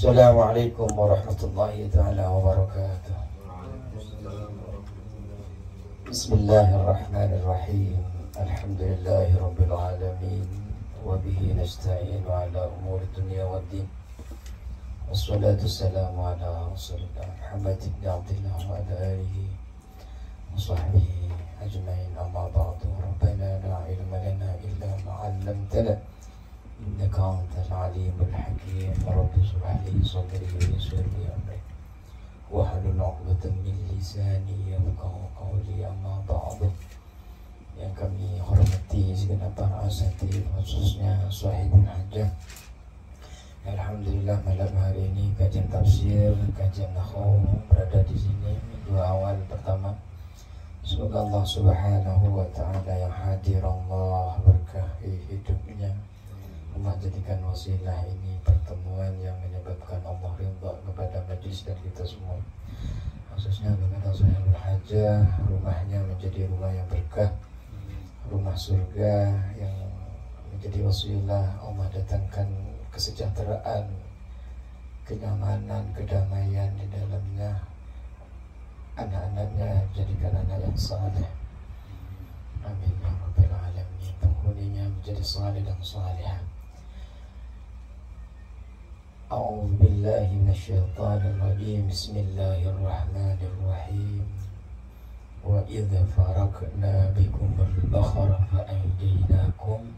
Assalamualaikum warahmatullahi ta'ala wabarakatuh. Bismillahirrahmanirrahim. Alhamdulillahi rabbil alamin. Wabihi nasta'inu ala umuri dunia wa din. Wassalatu wassalamu ala rasulillah Muhammad ibn Abdillah wa ala alihi wa sahbihi ajma'in, amma ba'du. Rabbana la ilma lana illa ma'allamtana innaka antal alimul hakim. Rabbi shrah li sadri wa yassir li amri wahlul 'uqdatam min lisani yafqahu qawli, amma ba'du. Yang kami hormati segenap para asatidz, khususnya Shahibul Hajah. Alhamdulillah malam hari ini kajian tafsir, kajian nahwu berada di sini dua awal pertama. Semoga Allah Subhanahu wa taala yang hadir Allah berkahi hidupnya. Allah jadikan wasilah ini pertemuan yang menyebabkan Allah ridha kepada majlis dan kita semua. Khususnya kepada Shahibul Hajah, rumahnya menjadi rumah yang berkah, rumah surga yang menjadi wasilah Allah datangkan kesejahteraan, kenyamanan, kedamaian di dalamnya. Anak-anaknya jadikan anak yang saleh. Amin ya rabbal alamin. Penghuninya menjadi saleh dan salihah. A'udzu billahi minasyaitonir rajim. Bismillahirrahmanirrahim. Wa idza farakna bikumul bahra fa anjaynakum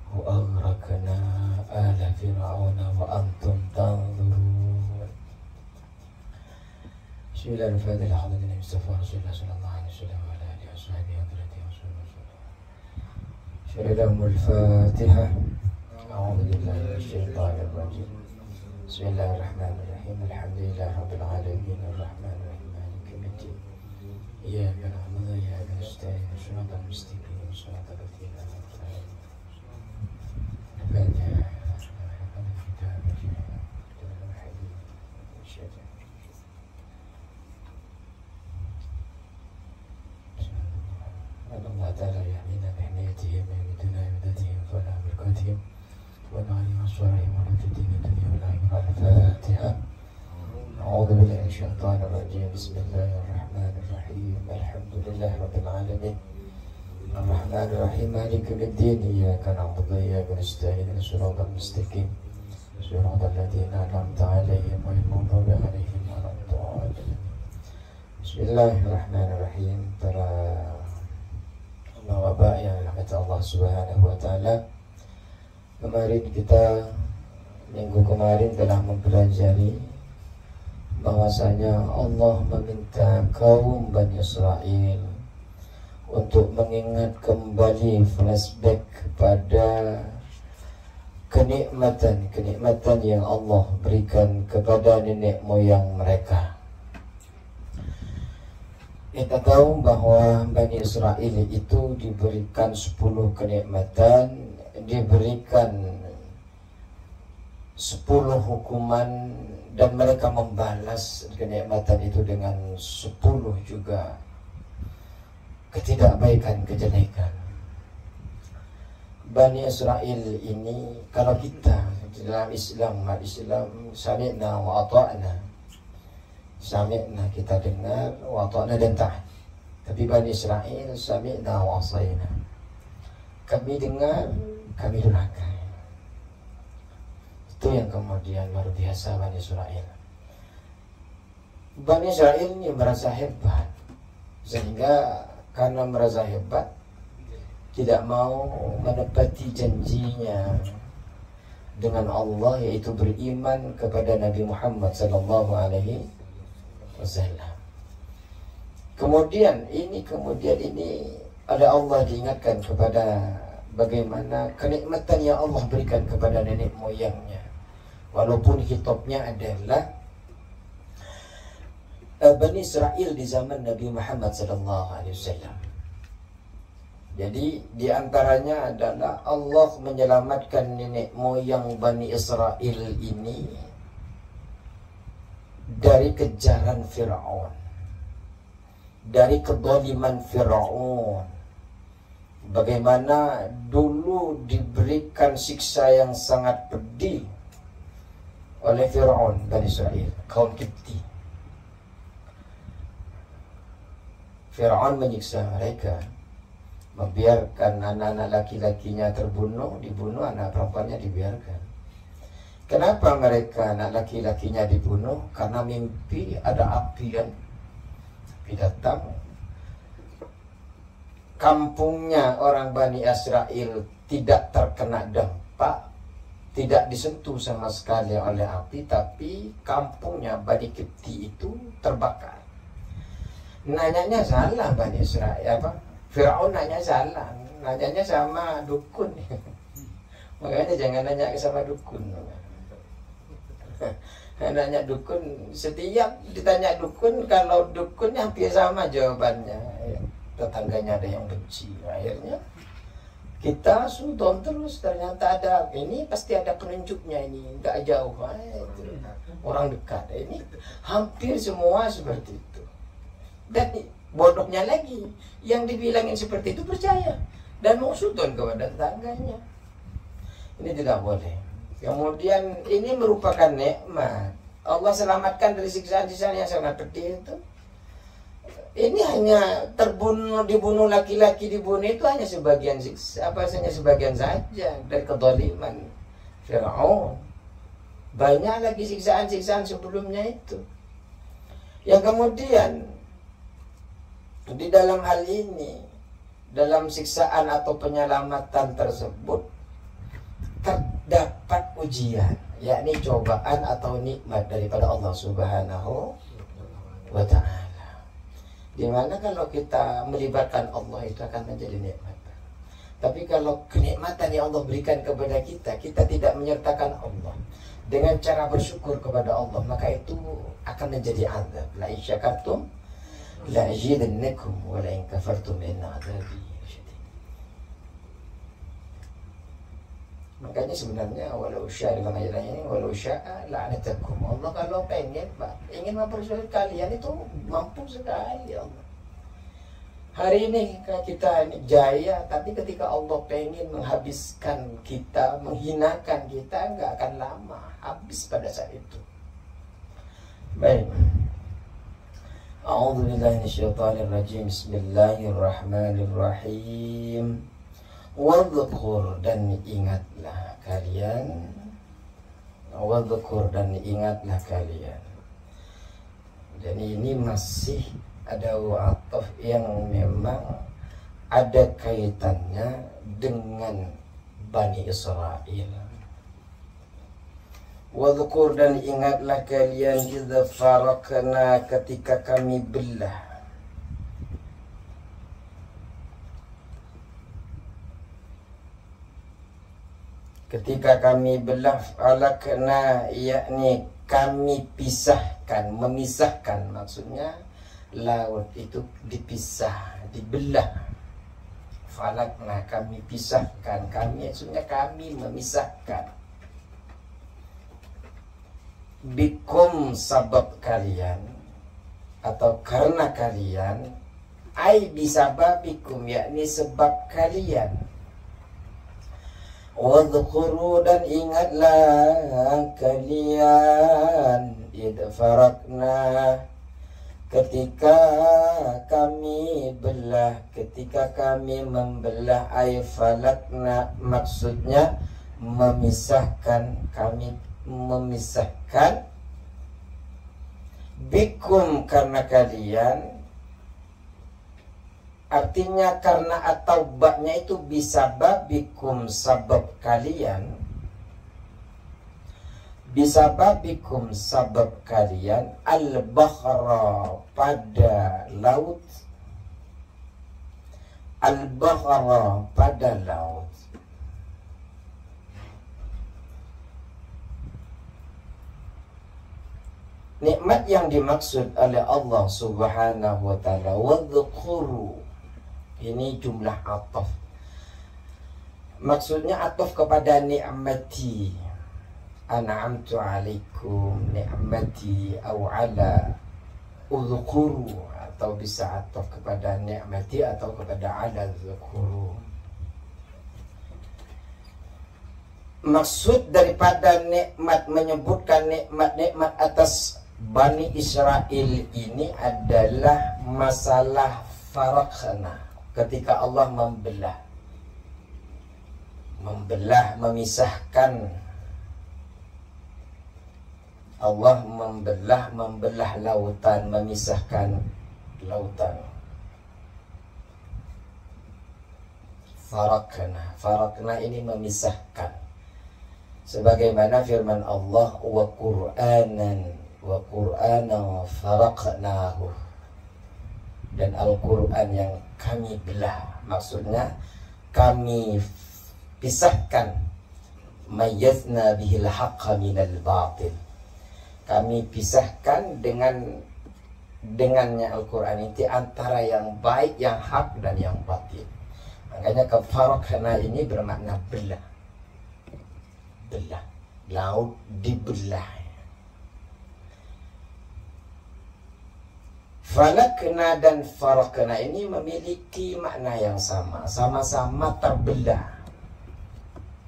wa aghraqna ala fir'auna wa antum tanzurun. Bismillahirrahmanirrahim. Alhamdulillah Mustafa Rasulullah sallallahu alaihi wasallam wa ala alihi washabihi wa sallam. Al-Fatihah. A'udzu billahi minasyaitonir rajim. Bismillahirrahmanirrahim. Alhamdulillah rabbil alamin arrahmanir rahim maliki yaumiddin. Iyyaka na'budu wa iyyaka nasta'in ihdinas mustaqim shiratal ladzina an'amta 'alaihim ghairil Allah ta'ala ya'mina bihimmatihim wa yamiduna bimadadihim fala barakatihim wa na'im aswarihim wa nafidina dunya wa na'im al-Fatiha. A'udhu billahi minasyaitonir rajim. Bismillahirrahmanirrahim. Alhamdulillah rabbil alamin arrahmanir rahim maliki yaumiddin. Iyyaka na'budu wa iyyaka nasta'in ihdinas siratal mustaqim siratal ladzina an'amta 'alaihim ghairil maghdubi 'alaihim waladdallin. Bismillahirrahmanirrahim. Para Bapak yang dirahmati Allah Subhanahu wa taala, kemarin kita minggu kemarin telah mempelajari bahwasanya Allah meminta kaum Bani Israel untuk mengingat kembali, flashback kepada kenikmatan yang Allah berikan kepada nenek moyang mereka. Kita tahu bahwa Bani Israel itu diberikan 10 kenikmatan, diberikan 10 hukuman, dan mereka membalas kenikmatan itu dengan 10 juga ketidakbaikan, kejelekan. Bani Israel ini, kalau kita dalam Islam, sami'na wa ata'na. Sami'na kita dengar, wa ata'na dan taat. Tapi Bani Israel sami'na wa asayna. Kami dengar, kami durhaka. Itu yang kemudian luar biasa Bani Israel. Bani Israel ini merasa hebat, sehingga karena merasa hebat tidak mau menepati janjinya dengan Allah, yaitu beriman kepada Nabi Muhammad sallallahu alaihi wasallam. Kemudian ini ada Allah diingatkan kepada bagaimana kenikmatan yang Allah berikan kepada nenek moyangnya, walaupun hitopnya adalah Bani Israel di zaman Nabi Muhammad sallallahu alaihi wasallam. Jadi di antaranya adalah Allah menyelamatkan nenek moyang Bani Israel ini dari kejaran Fir'aun, dari kezaliman Fir'aun. Bagaimana dulu diberikan siksa yang sangat pedih oleh Fir'aun Bani Israel, kaum Kipti. Fir'aun menyiksa mereka, membiarkan anak-anak laki-lakinya dibunuh, anak perempuannya dibiarkan. Kenapa mereka anak laki-lakinya dibunuh? Karena mimpi ada api kan. Api datang. Kampungnya orang Bani Israel tidak terkena dampak, tidak disentuh sama sekali oleh api, tapi kampungnya Bani Kipti itu terbakar. Nanyanya salah Bani Israel, Fir'aun nanya salah, nanyanya sama dukun. Makanya jangan nanya sama dukun. Nanya dukun, setiap ditanya dukun, kalau dukunnya hampir sama jawabannya. Tetangganya ada yang benci, akhirnya kita sudon terus, ternyata ada ini, pasti ada penunjuknya, ini nggak jauh, orang dekat, ini hampir semua seperti itu. Dan bodohnya lagi, yang dibilangin seperti itu percaya dan mau sudon kepada tetangganya. Ini tidak boleh. Kemudian ini merupakan nikmat. Allah selamatkan dari siksaan-siksaan yang sangat pedih itu. Ini hanya dibunuh laki-laki, dibunuh itu hanya sebagian sebagian saja dari kezaliman Fir'aun. Banyak lagi siksaan-siksaan sebelumnya itu. Yang kemudian di dalam hal ini, dalam siksaan atau penyelamatan tersebut terdapat ujian, yakni cobaan atau nikmat daripada Allah Subhanahu wa Ta'ala. Dimana kalau kita melibatkan Allah itu akan menjadi nikmat. Tapi kalau kenikmatan yang Allah berikan kepada kita, kita tidak menyertakan Allah dengan cara bersyukur kepada Allah, maka itu akan menjadi azab. La in syakartum la azidannakum wa la in kafartum inna adzabi syadid. Makanya sebenarnya walau syaa dalam ayat ini, walau syaa la'anatakum. Allah kalau ingin mempersulit kalian itu mampu sekali Allah. Hari ini kita jaya, tapi ketika Allah pengen menghabiskan kita, menghinakan kita, nggak akan lama habis pada saat itu. Baik. A'udzubillahi minasyaitonirrajim. Bismillahirrahmanirrahim. Wadhkur, dan ingatlah kalian. Wadhkur, dan ingatlah kalian. Dan ini masih ada wa'ataf yang memang ada kaitannya dengan Bani Israel. Wadhkur, dan ingatlah kalian idza farakna, ketika kami belah. Ketika kami belah, falakna, yakni kami pisahkan, memisahkan, maksudnya laut itu dipisah, dibelah. Falakna, kami pisahkan, kami maksudnya kami memisahkan. Bikum, sabab kalian, atau karena kalian. Ai bisababikum, yakni sebab kalian. Wadhkuru, dan ingatlah kalian idh farakna, ketika kami belah, ketika kami membelah. Ay falakna, maksudnya memisahkan, kami memisahkan. Bikum, karena kalian. Artinya karena atau baknya itu bisa babikum, sabab kalian. Bisa babikum, sabab kalian. Al-bahra, pada laut. Al-bahra, pada laut. Nikmat yang dimaksud oleh Allah Subhanahu wa Ta'ala, wadhkuru, ini jumlah ataf. Maksudnya ataf kepada ni'mati, an'amtu alaikum, ni'mati, au ala, udhkuru, atau bisa ataf kepada ni'mati atau kepada ala, udhkuru. maksud daripada nikmat, menyebutkan nikmat-nikmat atas Bani Israel ini adalah masalah farakna, ketika Allah memisahkan. Allah membelah lautan, memisahkan lautan. Farakna ini memisahkan. Sebagaimana firman Allah, wa Qur'anan faraqnahu. Dan Al-Quran yang kami belah, maksudnya kami pisahkan. Mayyazna bihil haqqa minal batil. Kami pisahkan dengannya Al-Quran itu antara yang baik, yang hak, dan yang batil. Makanya farakna ini bermakna belah. Laut dibelah. Falakna dan farakna ini memiliki makna yang sama. Sama-sama terbelah.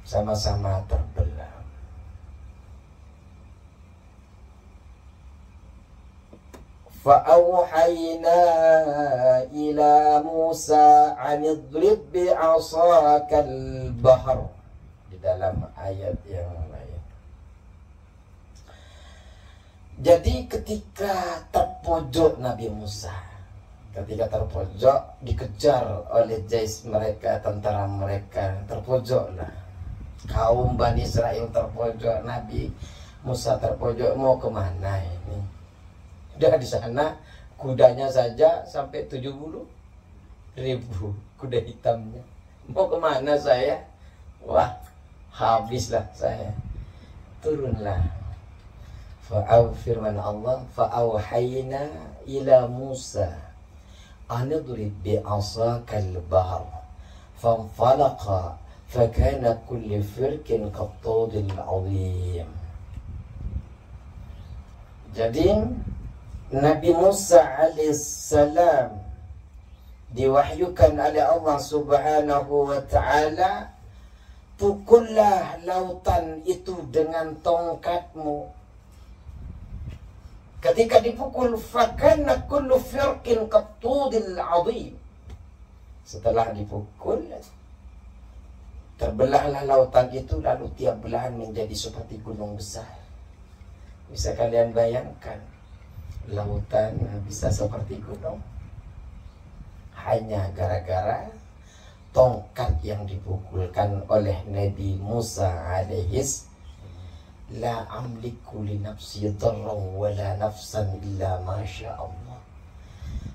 Sama-sama terbelah. فأوحينا إلى موسى أن اضرب بعصاك البحر, di dalam ayat yang lain. Jadi ketika terpojok Nabi Musa, dikejar oleh jais mereka, tentara mereka, terpojoklah kaum Bani Israel, terpojok Nabi Musa terpojok. Mau kemana ini? Udah di sana kudanya saja sampai 70.000 kuda hitamnya. Mau kemana saya? Wah, habislah saya. Turunlah. Firman Allah, fa'auhayna ila Musa anidrib bi'asakal bahr fanfalaqa fakana kulli firkin qattudil azim. Jadi Nabi Musa alaihissalam diwahyukan oleh Allah subhanahu wa ta'ala, pukullah lautan itu dengan tongkatmu. Ketika dipukul, fakana kullu firqin qattudil azim. Setelah dipukul, terbelahlah lautan itu, lalu tiap belahan menjadi seperti gunung besar. Bisa kalian bayangkan, lautan bisa seperti gunung hanya gara-gara tongkat yang dipukulkan oleh Nabi Musa alaihis. La amliku li nafsi dharran wala nafsan illa masya Allah.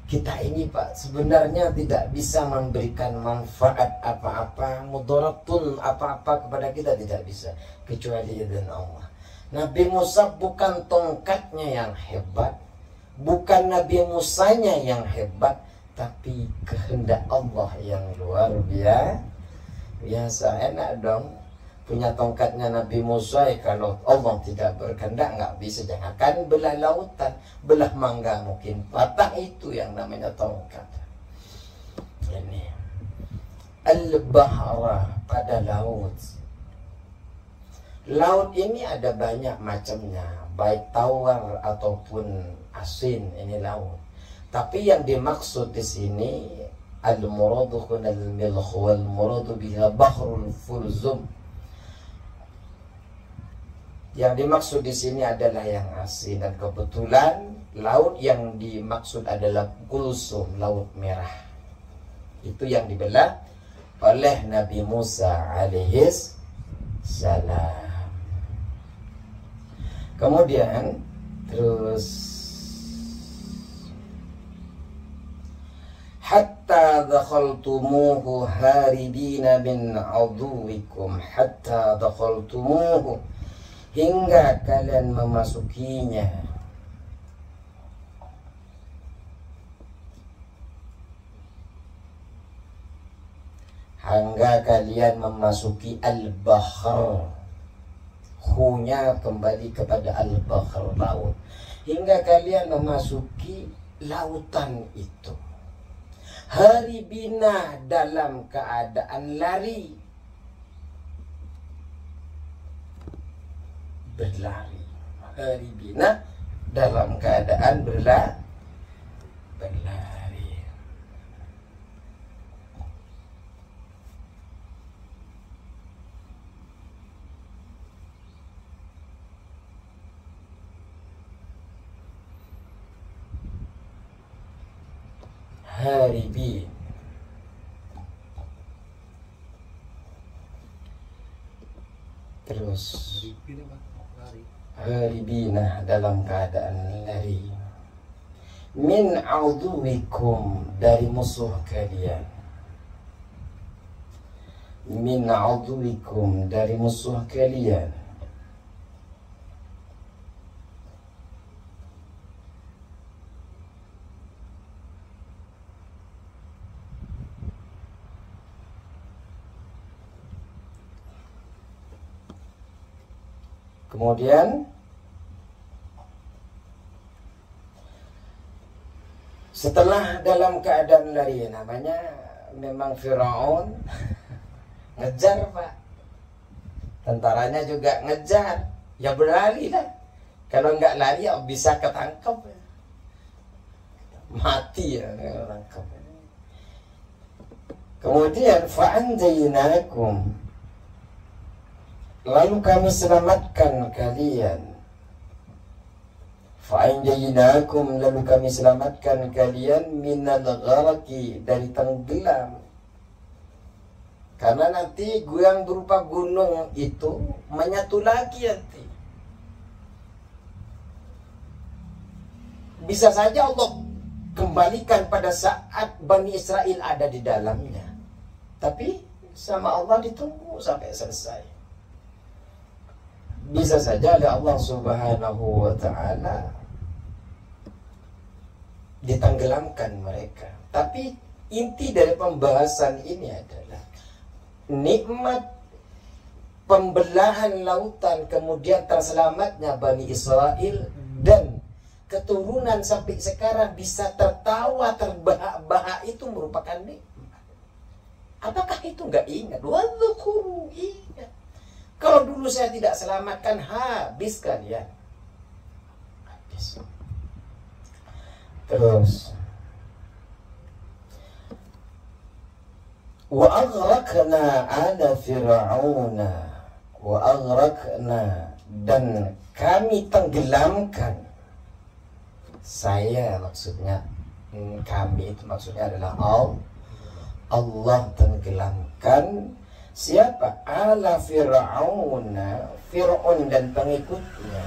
Kita ini Pak sebenarnya tidak bisa memberikan manfaat apa-apa, mudaratun apa-apa kepada kita, tidak bisa, kecuali izin Allah. Nabi Musa bukan tongkatnya yang hebat, bukan Nabi Musanya yang hebat, tapi kehendak Allah yang luar biasa. Enak dong punya tongkatnya Nabi Musa, kalau Allah tidak berkehendak nggak bisa. Jangankan belah lautan, belah mangga mungkin patah. Itu yang namanya tongkat. Ini al-bahra, pada laut. Laut ini ada banyak macamnya, baik tawar ataupun asin, ini laut. Tapi yang dimaksud di sini al-muradu kunal milh wal muradu biha bahrul fulzum. Yang dimaksud di sini adalah yang asin, dan kebetulan laut yang dimaksud adalah kulsum, laut merah. Itu yang dibelah oleh Nabi Musa alaihis salam. Kemudian terus, hatta dakhaltumuhu haribina min aduwikum, hatta dakhaltumuhu, hingga kalian memasukinya. Hingga kalian memasuki al-bahr. Hunya kembali kepada al-bahr, laut. Hingga kalian memasuki lautan itu. Haribina, dalam keadaan lari. berlari. Haribina dalam keadaan berlari. Haribin. Terus haribina dalam keadaan lari. Min aduwikum, dari musuh kalian. Min aduwikum, dari musuh kalian. Kemudian setelah dalam keadaan lari, namanya memang Firaun ngejar, Pak. Tentaranya juga ngejar, ya berlari lah. Kalau nggak lari ya bisa ketangkep, mati ya ketangkep. Kemudian fa'anjaynakum, lalu kami selamatkan kalian. Fa'anjaynakum, lalu kami selamatkan kalian minal gharaqi, dari tenggelam. Karena nanti yang berupa gunung itu menyatu lagi nanti. Bisa saja Allah kembalikan pada saat Bani Israel ada di dalamnya. Tapi sama Allah ditunggu sampai selesai. Bisa saja oleh Allah Subhanahu wa ta'ala ditenggelamkan mereka. Tapi inti dari pembahasan ini adalah nikmat pembelahan lautan, kemudian terselamatnya Bani Israel, dan keturunan sampai sekarang bisa tertawa terbahak-bahak, itu merupakan nikmat. Apakah itu nggak ingat? Wadhkuru, ingat. Kalau dulu saya tidak selamatkan, habis kalian. Habis. Terus wa aghraqna ala fir'auna, wa aghraqna, dan kami tenggelamkan. Saya maksudnya, kami itu maksudnya adalah Allah tenggelamkan. Siapa? Ala fir'auna, Fir'aun dan pengikutnya.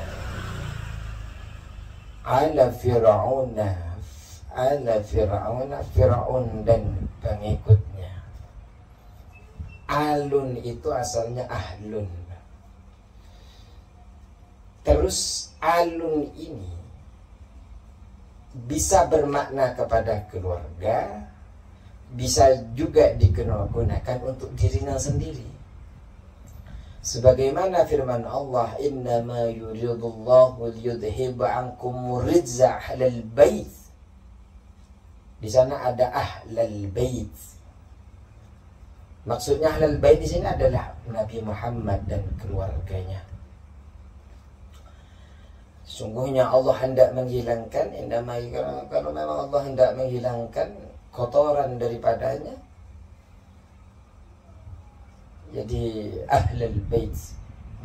Ala fir'auna, ala fir'auna, Fir'aun dan pengikutnya. Alun itu asalnya ahlun. Terus alun ini bisa bermakna kepada keluarga, bisa juga digunakan untuk dirinya sendiri. Sebagaimana firman Allah, innama yuridullahu liyudhiba ankum rijza ahlal bait. Di sana ada ahlal bait. Maksudnya ahlal bait di sini adalah Nabi Muhammad dan keluarganya. Sungguhnya Allah hendak menghilangkan, kalau memang Allah hendak menghilangkan kotoran daripadanya, jadi ahlul bait,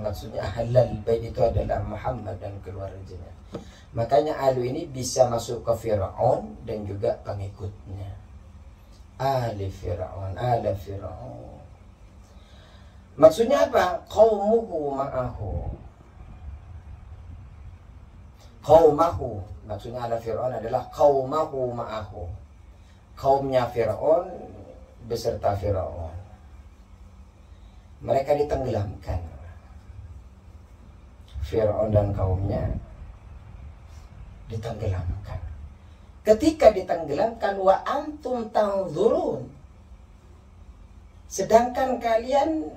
maksudnya ahlul bait itu adalah Muhammad dan keluarganya. Makanya alu ini bisa masuk ke Fir'aun dan juga pengikutnya. Ali Fir'aun, ala Fir'aun. Maksudnya apa? Qaumuhu ma'ahu. Qaumahu, maksudnya ala Fir'aun adalah qaumahu ma'ahu. Kaumnya Fir'aun beserta Fir'aun. Mereka ditenggelamkan. Fir'aun dan kaumnya ditenggelamkan. Ketika ditenggelamkan, wa antum tanzurun, sedangkan kalian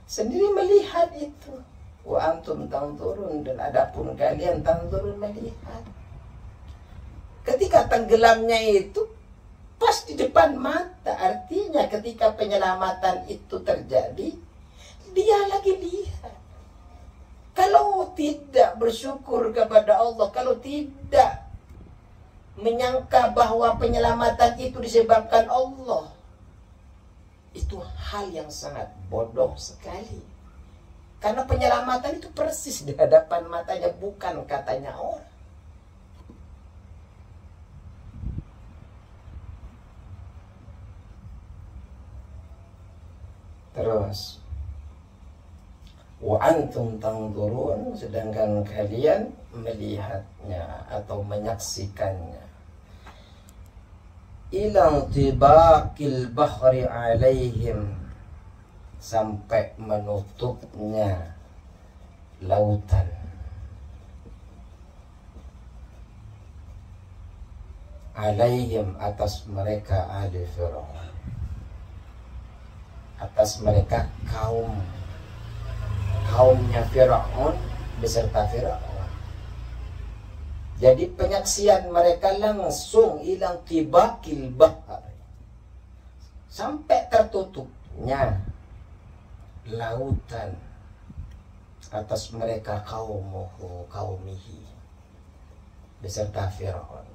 sendiri melihat itu. Wa antum tanzurun, dan adapun kalian tanzurun, melihat. Ketika tenggelamnya itu pas di depan mata, artinya ketika penyelamatan itu terjadi, dia lagi lihat. Kalau tidak bersyukur kepada Allah, kalau tidak menyangka bahwa penyelamatan itu disebabkan Allah, itu hal yang sangat bodoh sekali. Karena penyelamatan itu persis di hadapan matanya, bukan katanya orang. Terus, wa antum tanzurun, sedangkan kalian melihatnya atau menyaksikannya. Ila tibaqil bahri alaihim, sampai menutupnya lautan. Alaihim, atas mereka ahli Fir'aun, atas mereka kaumnya Fir'aun beserta Fir'aun. Jadi penyaksian mereka langsung hilang tibakil bahar, sampai tertutupnya lautan atas mereka kaumihi beserta Fir'aun.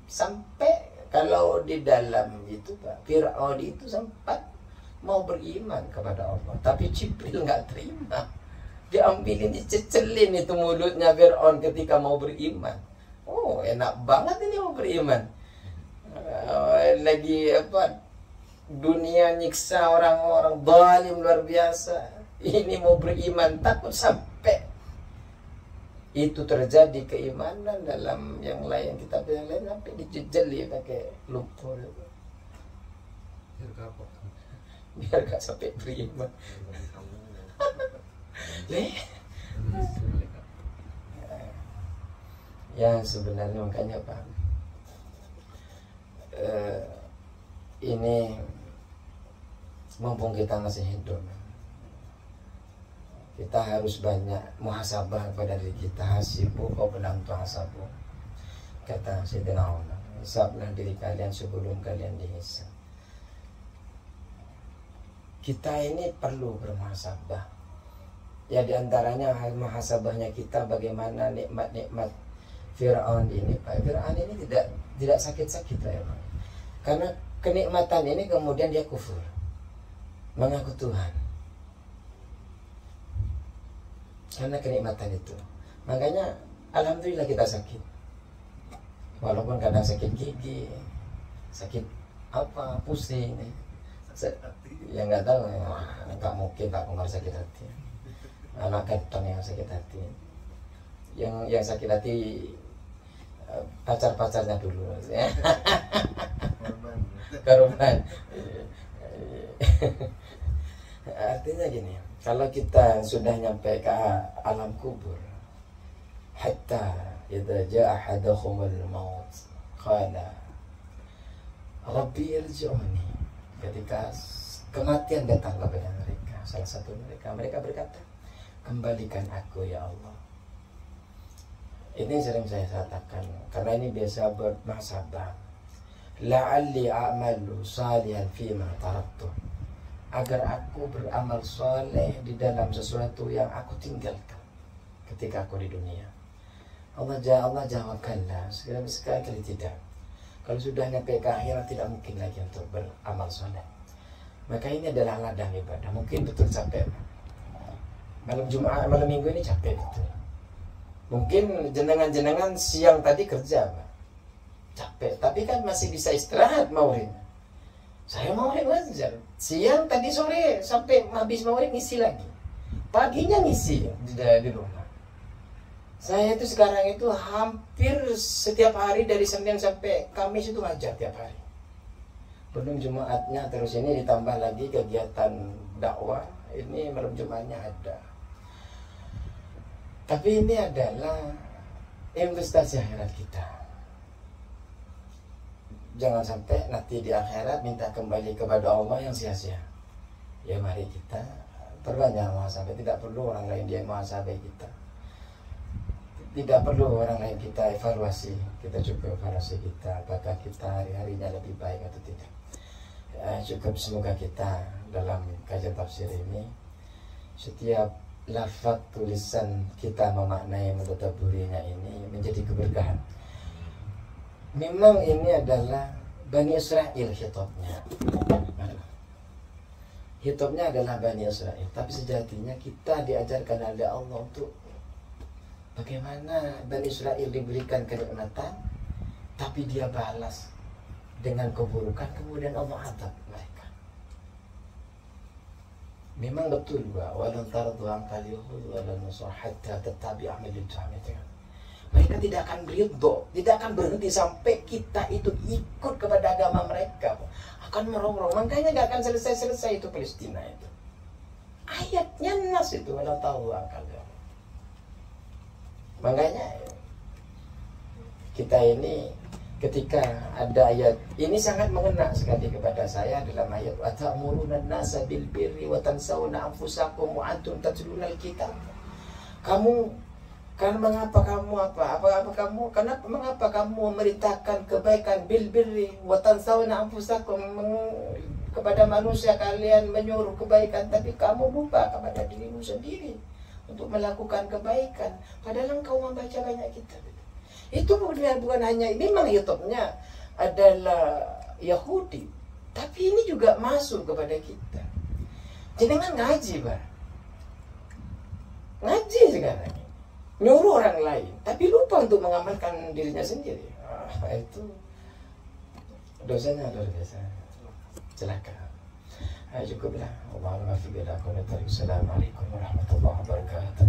Sampai kalau di dalam itu Pak, Fir'aun itu sempat mau beriman kepada Allah, tapi Jibril nggak terima. Diambilin, dicecelin itu mulutnya Fir'aun ketika mau beriman. Oh, enak banget ini mau beriman. Lagi apa, dunia nyiksa orang-orang zalim luar biasa. Ini mau beriman, takut sampai itu terjadi keimanan dalam yang lain, kitab yang lain sampai dijejeli pakai lumpur. Biar gak sampai beriman. Ya sebenarnya makanya Pak, ini mumpung kita masih hidup, kita harus banyak muhasabah kepada diri kita. Hasibu qabla an tuhasabu, kata Sayyidina Umar. Hisablah diri kalian sebelum kalian dihisab. Kita ini perlu bermuhasabah. Ya diantaranya muhasabahnya kita bagaimana nikmat-nikmat Fir'aun ini. Pak, Fir'aun ini tidak sakit-sakit Pak, ya, Pak. Karena kenikmatan ini kemudian dia kufur, mengaku Tuhan. Karena kenikmatan itu, makanya alhamdulillah kita sakit. Walaupun kadang sakit gigi, sakit apa, pusing, ya nggak tahu, ya, nggak mungkin Pak Umar sakit hati. Anak keton yang sakit hati, yang sakit hati pacar-pacarnya dulu, ya. Korban. Artinya gini, kalau kita sudah nyampe ke alam kubur, hatta idza jaa ahaduhumul maut qala rabbi irji'uni, ketika kematian datang kepada mereka, salah satu mereka berkata, kembalikan aku ya Allah. Ini sering saya katakan karena ini biasa bermuhasabah. La'alli a'malu salihan fima taraktu, agar aku beramal soleh di dalam sesuatu yang aku tinggalkan ketika aku di dunia. Allah jawabkanlah sekali tidak. Kalau sudah nyampe ke akhirat tidak mungkin lagi untuk beramal soleh. Maka ini adalah ladang ibadah. Mungkin betul capek. Malam Jumat, malam Minggu ini capek betul. Mungkin jenengan siang tadi kerja Pak, capek. Tapi kan masih bisa istirahat Maureen. Saya Maureen wajar. Siang tadi sore sampai habis Maureen ngisi lagi. Paginya ngisi di rumah. Saya itu sekarang itu hampir setiap hari dari Senin sampai Kamis itu ngajar tiap hari. Belum Jumatnya, terus ini ditambah lagi kegiatan dakwah. Ini malam Jumatnya ada. Tapi ini adalah investasi akhirat kita. Jangan sampai nanti di akhirat minta kembali kepada Allah yang sia-sia. Ya mari kita perbanyak muhasabah. Tidak perlu orang lain dia muhasabah kita. Tidak perlu orang lain kita evaluasi. Kita cukup evaluasi kita. Apakah kita hari-harinya lebih baik atau tidak. Cukup semoga kita dalam kajian tafsir ini setiap lafaz tulisan kita memaknai mentadabburinya ini menjadi keberkahan. Memang ini adalah Bani Israel hitopnya. Hitopnya adalah Bani Israel. Tapi sejatinya kita diajarkan oleh Allah untuk bagaimana Bani Israel diberikan kenikmatan, tapi dia balas dengan keburukan, kemudian Allah azab mereka. Memang betul bahwa walan tardu anka al-yahud walan nasara hatta tattabi'a millatahum. Mereka tidak akan beridho, tidak akan berhenti sampai kita itu ikut kepada agama mereka. Akan merongrong, makanya gak akan selesai-selesai itu Palestina itu. Ayatnya nas itu, walau tahu akal. Makanya kita ini ketika ada ayat ini sangat mengena sekali kepada saya dalam ayat atamuruna nasa bil birri wa tansawna anfusakum wa antum tatluna al-kitab. Mengapa kamu memerintahkan kebaikan bil birri wa tansawna anfusakum, kepada manusia kalian menyuruh kebaikan tapi kamu lupa kepada dirimu sendiri untuk melakukan kebaikan padahal engkau membaca banyak kitab. Itu bukan hanya memang YouTube-nya adalah Yahudi, tapi ini juga masuk kepada kita. Jangan ngaji, Pak. Ngaji sekarang nyuruh orang lain tapi lupa untuk mengamalkan dirinya sendiri. Itu dosanya luar biasa, celaka. Cukuplah. Assalamualaikum warahmatullahi wabarakatuh.